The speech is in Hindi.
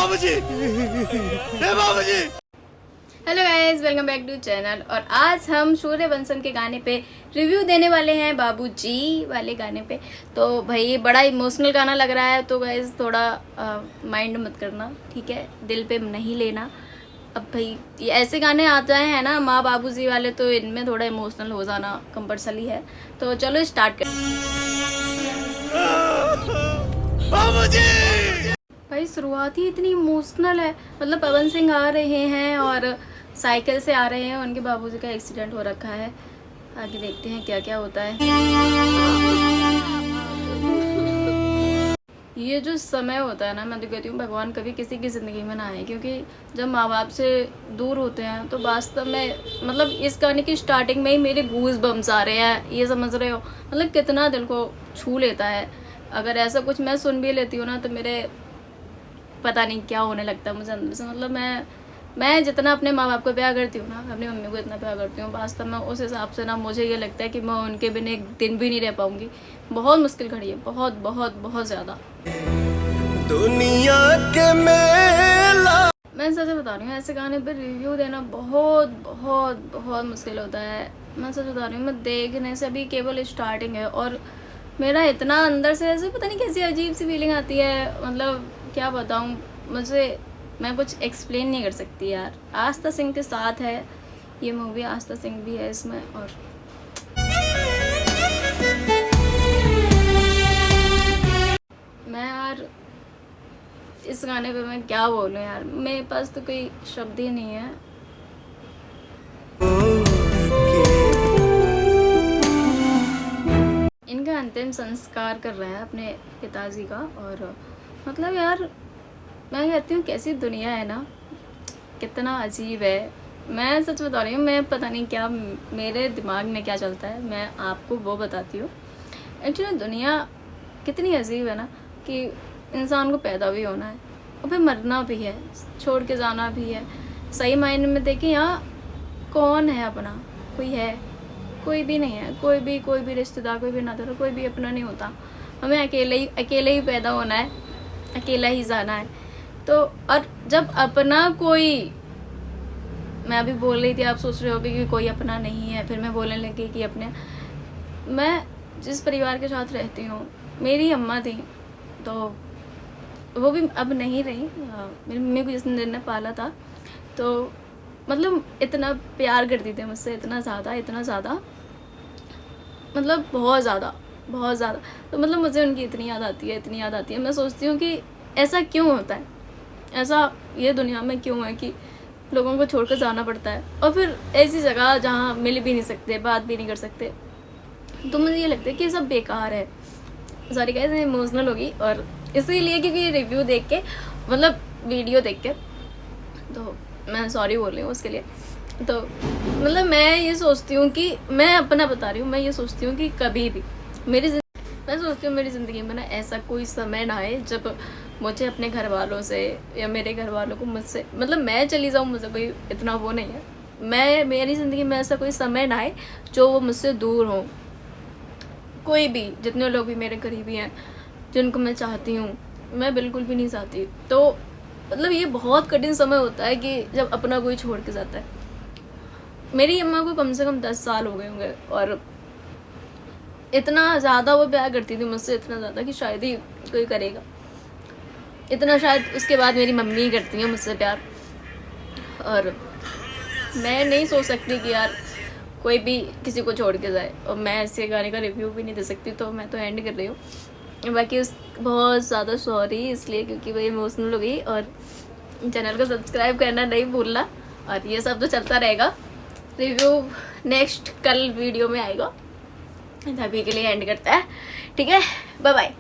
बाबूजी, ए बाबूजी। Hello guys, welcome back to channel. और आज हम सूर्यवंशम के गाने पे रिव्यू देने वाले हैं, बाबूजी वाले गाने पे। तो भाई बड़ा इमोशनल गाना लग रहा है, तो गाइस थोड़ा माइंड मत करना, ठीक है, दिल पे नहीं लेना। अब भाई ये ऐसे गाने आ जाए हैं ना माँ बाबूजी वाले, तो इनमें थोड़ा इमोशनल हो जाना कंपलसरी है। तो चलो स्टार्ट कर। भाई शुरुआत ही इतनी इमोशनल है, मतलब पवन सिंह आ रहे हैं और साइकिल से आ रहे हैं, उनके बाबूजी का एक्सीडेंट हो रखा है। आगे देखते हैं क्या क्या होता है। ये जो समय होता है ना, मैं तो कहती हूँ भगवान कभी किसी की ज़िंदगी में ना आए, क्योंकि जब माँ बाप से दूर होते हैं तो वास्तव में, मतलब इस गाने की स्टार्टिंग में ही मेरे गूज बम्स आ रहे हैं, ये समझ रहे हो, मतलब कितना दिल को छू लेता है। अगर ऐसा कुछ मैं सुन भी लेती हूँ ना, तो मेरे पता नहीं क्या होने लगता है मुझे अंदर से। मतलब मैं जितना अपने माँ बाप को प्यार करती हूँ ना, अपनी मम्मी को इतना प्यार करती हूँ, वास्तव में उस हिसाब से ना मुझे ये लगता है कि मैं उनके बिना एक दिन भी नहीं रह पाऊंगी। बहुत मुश्किल खड़ी है, बहुत बहुत बहुत ज़्यादा। दुनिया के मेला। मैं सच बता रही हूँ, ऐसे गाने पर रिव्यू देना बहुत बहुत बहुत मुश्किल होता है। मैं सच बता रही हूँ, मैं देखने से अभी केवल स्टार्टिंग है और मेरा इतना अंदर से ऐसे पता नहीं कैसी अजीब सी फीलिंग आती है। मतलब क्या बताऊँ, मुझे मैं कुछ एक्सप्लेन नहीं कर सकती यार। आस्था सिंह के साथ है ये मूवी, आस्था सिंह भी है इसमें। और मैं यार इस गाने पे मैं क्या बोलूँ यार, मेरे पास तो कोई शब्द ही नहीं है। इनका अंतिम संस्कार कर रहे हैं अपने पिताजी का। और मतलब यार मैं कहती हूँ कैसी दुनिया है ना, कितना अजीब है। मैं सच बता रही हूँ, मैं पता नहीं क्या मेरे दिमाग में क्या चलता है, मैं आपको वो बताती हूँ। एक्चुअली दुनिया कितनी अजीब है ना, कि इंसान को पैदा भी होना है और फिर मरना भी है, छोड़ के जाना भी है। सही मायने में देखें, यहाँ कौन है अपना? कोई है? कोई भी नहीं है। कोई भी रिश्तेदार, कोई भी नातेदार, कोई भी अपना नहीं होता। हमें अकेले ही पैदा होना है, अकेला ही जाना है। तो और जब अपना कोई, मैं अभी बोल रही थी, आप सोच रहे होगे कि कोई अपना नहीं है, फिर मैं बोलने लगी कि अपने, मैं जिस परिवार के साथ रहती हूँ, मेरी अम्मा थी, तो वो भी अब नहीं रही। मेरी मम्मी को जिस दिन ने पाला था, तो मतलब इतना प्यार करती थी मुझसे, इतना ज़्यादा, मतलब बहुत ज़्यादा। तो मतलब मुझे उनकी इतनी याद आती है। मैं सोचती हूँ कि ऐसा क्यों होता है, ऐसा ये दुनिया में क्यों है कि लोगों को छोड़कर जाना पड़ता है, और फिर ऐसी जगह जहाँ मिल भी नहीं सकते, बात भी नहीं कर सकते। तो मुझे ये लगता है कि सब बेकार है। सॉरी गाइस, मैं इमोशनल होगी, और इसीलिए क्योंकि रिव्यू देख के, मतलब वीडियो देख के, तो मैं सॉरी बोल रही हूँ उसके लिए। तो मतलब मैं ये सोचती हूँ कि, मैं अपना बता रही हूँ, मैं ये सोचती हूँ कि कभी भी मैं सोचती हूँ मेरी ज़िंदगी में ना ऐसा कोई समय ना आए जब मुझे अपने घर वालों से या मेरे घर वालों को मुझसे, मतलब मैं चली जाऊँ, मुझे कोई इतना वो नहीं है। मेरी ज़िंदगी में ऐसा कोई समय ना आए जो वो मुझसे दूर हो। कोई भी, जितने लोग भी मेरे करीबी हैं, जिनको मैं चाहती हूँ, मैं बिल्कुल भी नहीं चाहती। तो मतलब ये बहुत कठिन समय होता है कि जब अपना कोई छोड़ के जाता है। मेरी अम्मा को कम से कम 10 साल हो गए होंगे, और इतना ज़्यादा वो प्यार करती थी मुझसे, इतना ज़्यादा कि शायद ही कोई करेगा इतना। शायद उसके बाद मेरी मम्मी ही करती है मुझसे प्यार। और मैं नहीं सोच सकती कि यार कोई भी किसी को छोड़ के जाए, और मैं ऐसे गाने का रिव्यू भी नहीं दे सकती। तो मैं तो एंड कर रही हूँ। बाकी बहुत ज़्यादा सॉरी इसलिए क्योंकि वही इमोशनल हो गई। और चैनल को सब्सक्राइब करना नहीं भूलना, और ये सब तो चलता रहेगा। रिव्यू नेक्स्ट कल वीडियो में आएगा। अभी के लिए एंड करता है, ठीक है, बाय बाय।